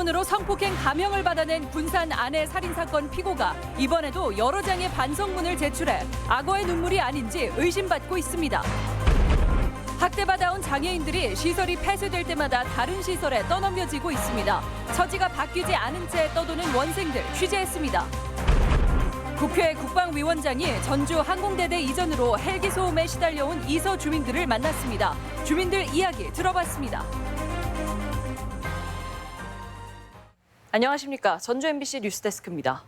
반성문으로 성폭행 감형을 받아낸 군산 아내 살인사건 피고가 이번에도 여러 장의 반성문을 제출해 악어의 눈물이 아닌지 의심받고 있습니다. 학대받아온 장애인들이 시설이 폐쇄될 때마다 다른 시설에 떠넘겨지고 있습니다. 처지가 바뀌지 않은 채 떠도는 원생들 취재했습니다. 국회 국방위원장이 전주 항공대대 이전으로 헬기 소음에 시달려온 이서 주민들을 만났습니다. 주민들 이야기 들어봤습니다. 안녕하십니까. 전주 MBC 뉴스데스크입니다.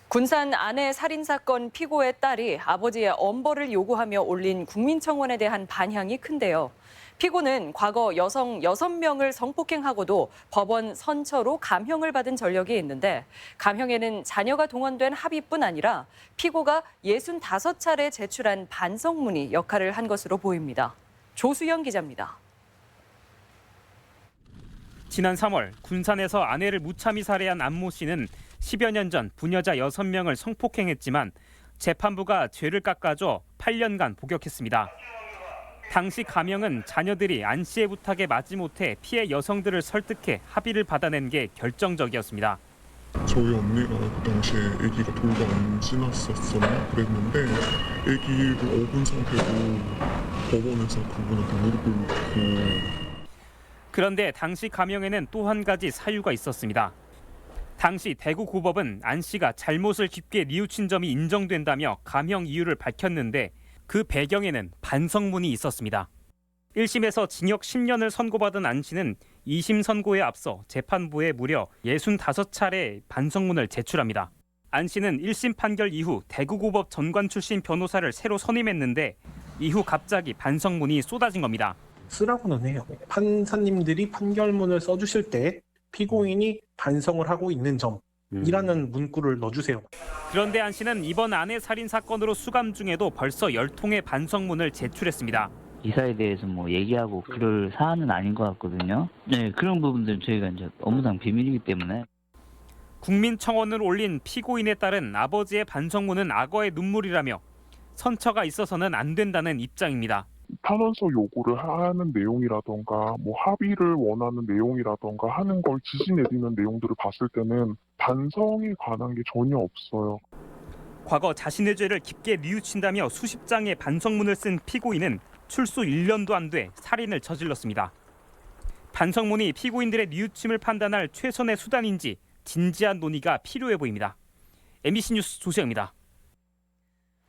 군산 아내 살인사건 피고의 딸이 아버지의 엄벌을 요구하며 올린 국민청원에 대한 반향이 큰데요. 피고는 과거 여성 6명을 성폭행하고도 법원 선처로 감형을 받은 전력이 있는데 감형에는 자녀가 동원된 합의뿐 아니라 피고가 65차례 제출한 반성문이 역할을 한 것으로 보입니다. 조수영 기자입니다. 지난 3월 군산에서 아내를 무참히 살해한 안모 씨는 10여 년 전 부녀자 6명을 성폭행했지만 재판부가 죄를 깎아줘 8년간 복역했습니다. 당시 감형은 자녀들이 안 씨의 부탁에 마지못해 피해 여성들을 설득해 합의를 받아낸 게 결정적이었습니다. 저희 언니가 그 당시에 아기가 돌도 안 지났었었나 그랬는데 아기를 업은 상태로 법원에서 그분한테 무릎을 꿇고. 그런데 당시 감형에는 또 한 가지 사유가 있었습니다. 당시 대구고법은 안 씨가 잘못을 깊게 뉘우친 점이 인정된다며 감형 이유를 밝혔는데 그 배경에는 반성문이 있었습니다. 1심에서 징역 10년을 선고받은 안 씨는 2심 선고에 앞서 재판부에 무려 65차례 반성문을 제출합니다. 안 씨는 1심 판결 이후 대구고법 전관 출신 변호사를 새로 선임했는데 이후 갑자기 반성문이 쏟아진 겁니다. 쓰라고는 해요. 판사님들이 판결문을 써주실 때 피고인이 반성을 하고 있는 점이라는 문구를 넣어주세요. 그런데 안 씨는 이번 아내 살인 사건으로 수감 중에도 벌써 10통의 반성문을 제출했습니다. 이사에 대해서 얘기하고 그럴 사안은 아닌 것 같거든요. 네, 그런 부분들은 저희가 이제 업무상 비밀이기 때문에. 국민청원을 올린 피고인에 따른 아버지의 반성문은 악어의 눈물이라며 선처가 있어서는 안 된다는 입장입니다. 탄원서 요구를 하는 내용이라던가 합의를 원하는 내용이라던가 하는 걸 지시 내리는 내용들을 봤을 때는 반성에 관한 게 전혀 없어요. 과거 자신의 죄를 깊게 뉘우친다며 수십 장의 반성문을 쓴 피고인은 출소 1년도 안 돼 살인을 저질렀습니다. 반성문이 피고인들의 뉘우침을 판단할 최선의 수단인지 진지한 논의가 필요해 보입니다. MBC 뉴스 조수영입니다.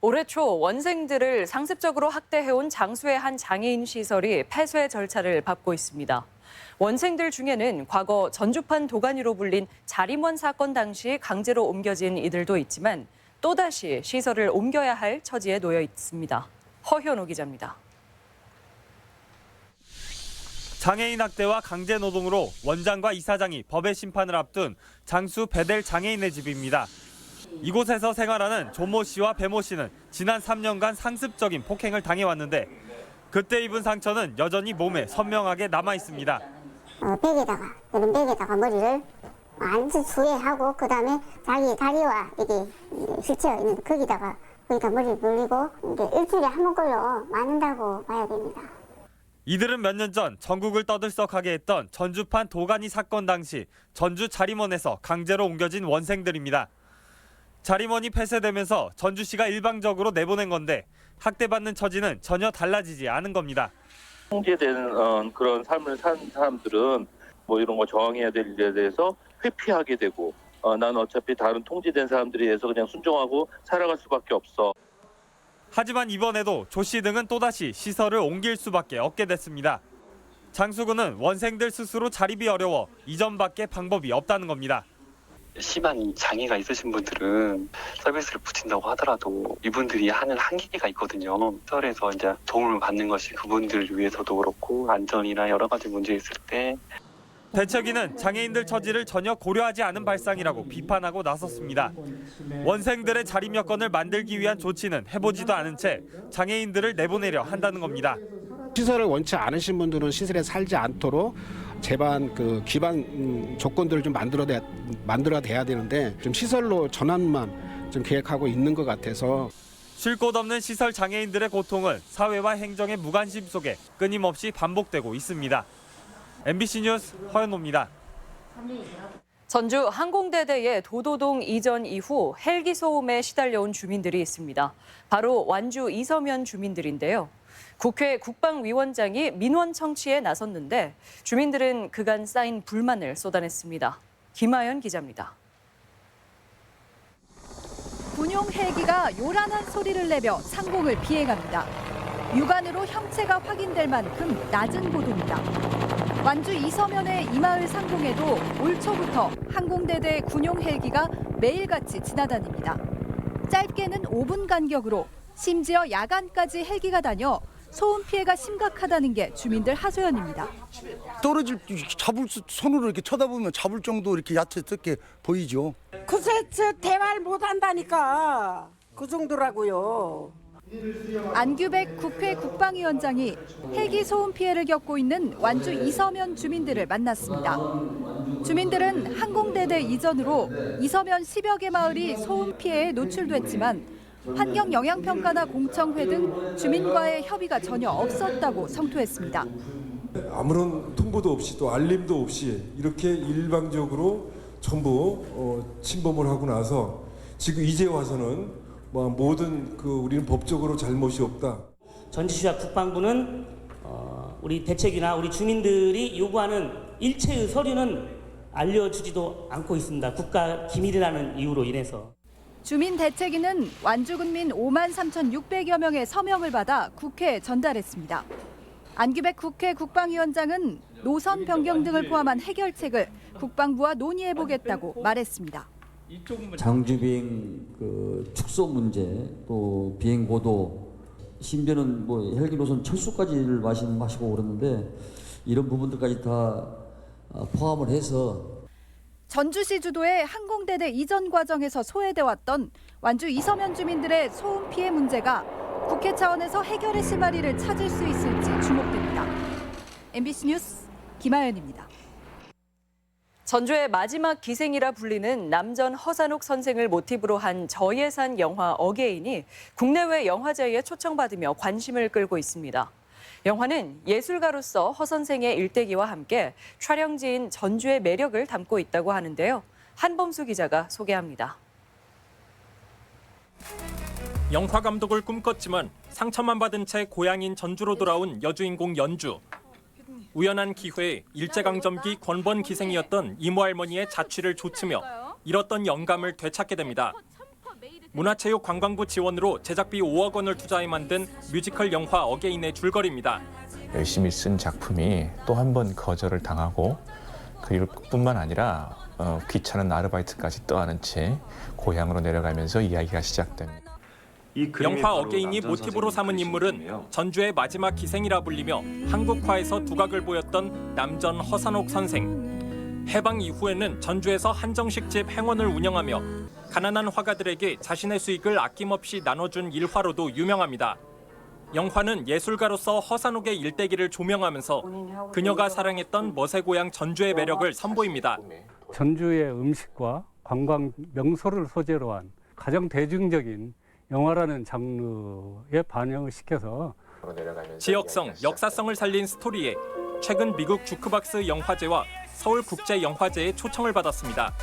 올해 초 원생들을 상습적으로 학대해온 장수의 한 장애인 시설이 폐쇄 절차를 밟고 있습니다. 원생들 중에는 과거 전주판 도가니로 불린 자림원 사건 당시 강제로 옮겨진 이들도 있지만 또다시 시설을 옮겨야 할 처지에 놓여 있습니다. 허현호 기자입니다. 장애인 학대와 강제 노동으로 원장과 이사장이 법의 심판을 앞둔 장수 베델 장애인의 집입니다. 이곳에서 생활하는 조모 씨와 배모 씨는 지난 3년간 상습적인 폭행을 당해왔는데 그때 입은 상처는 여전히 몸에 선명하게 남아 있습니다. 이런 백에다가 머리를 완전 수해하고 그다음에 자기 다리와 이게 휠체어 있는 거기다가 머리를 물리고 이게 일주일에 한 번 걸로 맞는다고 봐야 됩니다. 이들은 몇 년 전 전국을 떠들썩하게 했던 전주판 도가니 사건 당시 전주 자림원에서 강제로 옮겨진 원생들입니다. 자림원이 폐쇄되면서 전주시가 일방적으로 내보낸 건데 학대받는 처지는 전혀 달라지지 않은 겁니다. 통제된 그런 삶을 산 사람들은 이런 거 저항해야 될 일에 대해서 회피하게 되고 난 어차피 다른 통제된 사람들에 의해서 그냥 순종하고 살아갈 수밖에 없어. 하지만 이번에도 조 씨 등은 또다시 시설을 옮길 수밖에 없게 됐습니다. 장수군은 원생들 스스로 자립이 어려워 이전밖에 방법이 없다는 겁니다. 심한 장애가 있으신 분들은 서비스를 붙인다고 하더라도 이분들이 하는 한계가 있거든요. 시설에서 이제 도움을 받는 것이 그분들을 위해서도 그렇고 안전이나 여러 가지 문제 있을 때 대책위는 장애인들 처지를 전혀 고려하지 않은 발상이라고 비판하고 나섰습니다. 원생들의 자립 여건을 만들기 위한 조치는 해보지도 않은 채 장애인들을 내보내려 한다는 겁니다. 시설을 원치 않으신 분들은 시설에 살지 않도록 제반 기반 조건들을 좀 만들어야 되는데 좀 시설로 전환만 좀 계획하고 있는 것 같아서. 쉴 곳 없는 시설 장애인들의 고통은 사회와 행정의 무관심 속에 끊임없이 반복되고 있습니다. MBC 뉴스 허연호입니다. 전주 항공대대의 도도동 이전 이후 헬기 소음에 시달려온 주민들이 있습니다. 바로 완주 이서면 주민들인데요. 국회 국방위원장이 민원 청취에 나섰는데 주민들은 그간 쌓인 불만을 쏟아냈습니다. 김하연 기자입니다. 군용 헬기가 요란한 소리를 내며 상공을 비행합니다. 육안으로 형체가 확인될 만큼 낮은 고도입니다. 완주 이서면의 이마을 상공에도 올 초부터 항공대대 군용 헬기가 매일같이 지나다닙니다. 짧게는 5분 간격으로 심지어 야간까지 헬기가 다녀 소음 피해가 심각하다는 게 주민들 하소연입니다. 떨어질 손으로 이렇게 쳐다보면 잡을 정도 이렇게 얕게 보이죠. 글쎄 대화를 못 한다니까 그 정도라고요. 안규백 국회 국방위원장이 헬기 소음 피해를 겪고 있는 완주 이서면 주민들을 만났습니다. 주민들은 항공대대 이전으로 이서면 10여 개 마을이 소음 피해에 노출됐지만 환경영향평가나 공청회 등 주민과의 협의가 전혀 없었다고 성토했습니다. 아무런 통보도 없이 또 알림도 없이 이렇게 일방적으로 전부 침범을 하고 나서 지금 이제 와서는 모든 우리는 법적으로 잘못이 없다. 전주시와 국방부는 우리 대책이나 우리 주민들이 요구하는 일체의 서류는 알려주지도 않고 있습니다. 국가 기밀이라는 이유로 인해서. 주민 대책위는 완주군민 53,600여 명의 서명을 받아 국회에 전달했습니다. 안규백 국회 국방위원장은 노선 변경 등을 포함한 해결책을 국방부와 논의해보겠다고 말했습니다. 장주 비행 축소 문제, 또 비행 고도, 심지어는 헬기 노선 철수까지를 말씀하시고 그러는데 이런 부분들까지 다 포함을 해서 전주시 주도의 항공대대 이전 과정에서 소외돼 왔던 완주 이서면 주민들의 소음 피해 문제가 국회 차원에서 해결의 실마리를 찾을 수 있을지 주목됩니다. MBC 뉴스 김하연입니다. 전주의 마지막 기생이라 불리는 남전 허산옥 선생을 모티브로 한 저예산 영화 어게인이 국내외 영화제에 초청받으며 관심을 끌고 있습니다. 영화는 예술가로서 허 선생의 일대기와 함께 촬영지인 전주의 매력을 담고 있다고 하는데요. 한범수 기자가 소개합니다. 영화 감독을 꿈꿨지만 상처만 받은 채 고향인 전주로 돌아온 여주인공 연주. 우연한 기회에 일제강점기 권번 기생이었던 이모 할머니의 자취를 조치며 잃었던 영감을 되찾게 됩니다. 문화체육관광부 지원으로 제작비 5억 원을 투자해 만든 뮤지컬 영화 어게인의 줄거리입니다. 열심히 쓴 작품이 또 한 번 거절을 당하고 그리고 뿐만 아니라 귀찮은 아르바이트까지 떠안은 채 고향으로 내려가면서 이야기가 시작됩니다. 영화 어게인이 모티브로 삼은 인물은 전주의 마지막 기생이라 불리며 한국화에서 두각을 보였던 남전 허산옥 선생. 해방 이후에는 전주에서 한정식 집 행원을 운영하며 가난한 화가들에게 자신의 수익을 아낌없이 나눠준 일화로도 유명합니다. 영화는 예술가로서 허산옥의 일대기를 조명하면서 그녀가 사랑했던 멋의 전주의 매력을 선보입니다. 전주의 음식과 관광 명소를 소재로 한 가장 대중적인 영화라는 장르에 반영을 시켜서 지역성, 역사성을 살린 스토리에 최근 미국 주크박스 영화제와 서울국제영화제에 초청을 받았습니다.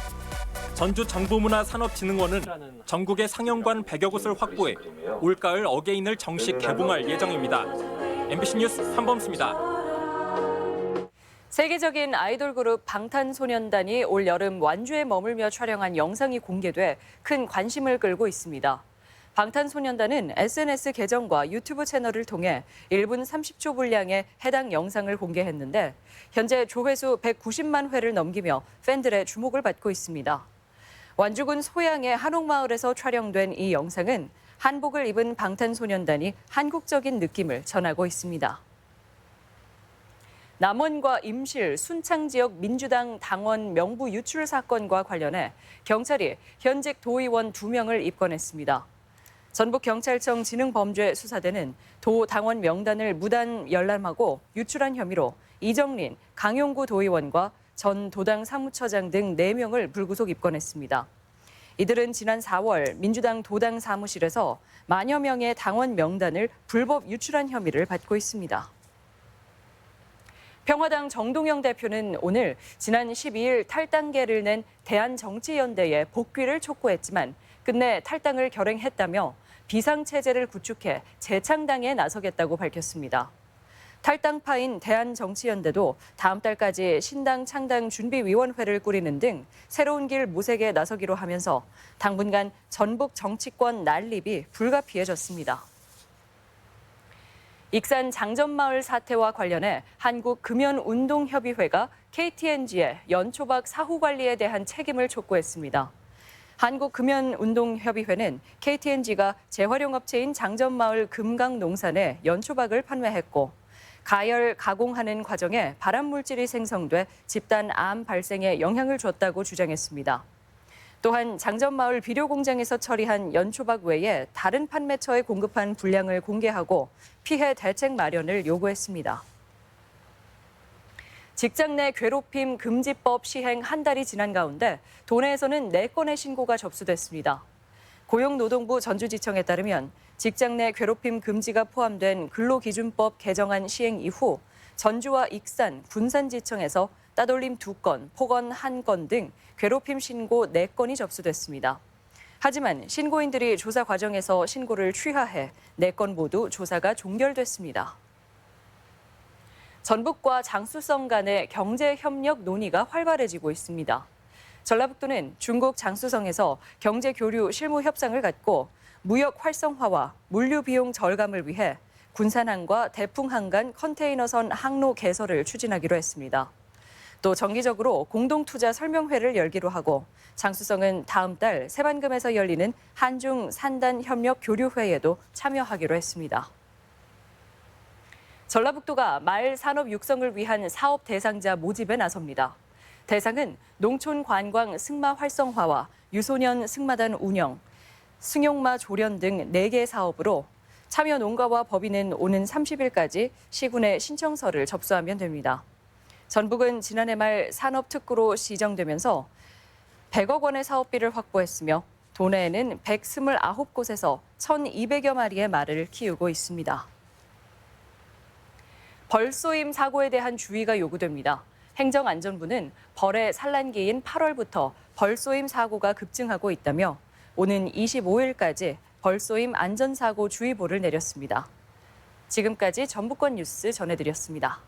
전주 정부문화산업진흥원은 전국의 상영관 100여 곳을 확보해 올가을 어게인을 정식 개봉할 예정입니다. MBC 뉴스 한범수입니다. 세계적인 아이돌 그룹 방탄소년단이 올 여름 완주에 머물며 촬영한 영상이 공개돼 큰 관심을 끌고 있습니다. 방탄소년단은 SNS 계정과 유튜브 채널을 통해 1분 30초 분량의 해당 영상을 공개했는데 현재 조회수 190만 회를 넘기며 팬들의 주목을 받고 있습니다. 완주군 소양의 한옥마을에서 촬영된 이 영상은 한복을 입은 방탄소년단이 한국적인 느낌을 전하고 있습니다. 남원과 임실, 순창 지역 민주당 당원 명부 유출 사건과 관련해 경찰이 현직 도의원 2명을 입건했습니다. 전북경찰청 지능범죄수사대는 도 당원 명단을 무단 열람하고 유출한 혐의로 이정린, 강용구 도의원과 전 도당 사무처장 등 4명을 불구속 입건했습니다. 이들은 지난 4월 민주당 도당 사무실에서 만여 명의 당원 명단을 불법 유출한 혐의를 받고 있습니다. 평화당 정동영 대표는 오늘 지난 12일 탈당계를 낸 대한정치연대에 복귀를 촉구했지만 끝내 탈당을 결행했다며 비상체제를 구축해 재창당에 나서겠다고 밝혔습니다. 탈당파인 대한정치연대도 다음 달까지 신당 창당 준비위원회를 꾸리는 등 새로운 길 모색에 나서기로 하면서 당분간 전북 정치권 난립이 불가피해졌습니다. 익산 장전마을 사태와 관련해 한국금연운동협의회가 KTNG의 연초박 사후 관리에 대한 책임을 촉구했습니다. 한국금연운동협의회는 KTNG가 재활용업체인 장전마을 금강농산에 연초박을 판매했고 가열 가공하는 과정에 발암물질이 생성돼 집단 암 발생에 영향을 줬다고 주장했습니다. 또한 장전마을 비료공장에서 처리한 연초박 외에 다른 판매처에 공급한 분량을 공개하고 피해 대책 마련을 요구했습니다. 직장 내 괴롭힘 금지법 시행 한 달이 지난 가운데 도내에서는 4건의 신고가 접수됐습니다. 고용노동부 전주지청에 따르면 직장 내 괴롭힘 금지가 포함된 근로기준법 개정안 시행 이후 전주와 익산, 군산지청에서 따돌림 2건, 폭언 1건 등 괴롭힘 신고 4건이 접수됐습니다. 하지만 신고인들이 조사 과정에서 신고를 취하해 4건 모두 조사가 종결됐습니다. 전북과 장쑤성 간의 경제협력 논의가 활발해지고 있습니다. 전라북도는 중국 장쑤성에서 경제교류 실무 협상을 갖고 무역 활성화와 물류 비용 절감을 위해 군산항과 대풍항 간 컨테이너선 항로 개설을 추진하기로 했습니다. 또 정기적으로 공동투자 설명회를 열기로 하고 장쑤성은 다음 달 새만금에서 열리는 한중 산단 협력 교류회에도 참여하기로 했습니다. 전라북도가 마을 산업 육성을 위한 사업 대상자 모집에 나섭니다. 대상은 농촌 관광 승마 활성화와 유소년 승마단 운영, 승용마 조련 등 4개 사업으로 참여 농가와 법인은 오는 30일까지 시군에 신청서를 접수하면 됩니다. 전북은 지난해 말 산업특구로 지정되면서 100억 원의 사업비를 확보했으며 도내에는 129곳에서 1,200여 마리의 말을 키우고 있습니다. 벌쏘임 사고에 대한 주의가 요구됩니다. 행정안전부는 벌의 산란기인 8월부터 벌쏘임 사고가 급증하고 있다며 오는 25일까지 벌쏘임 안전사고 주의보를 내렸습니다. 지금까지 전북권 뉴스 전해드렸습니다.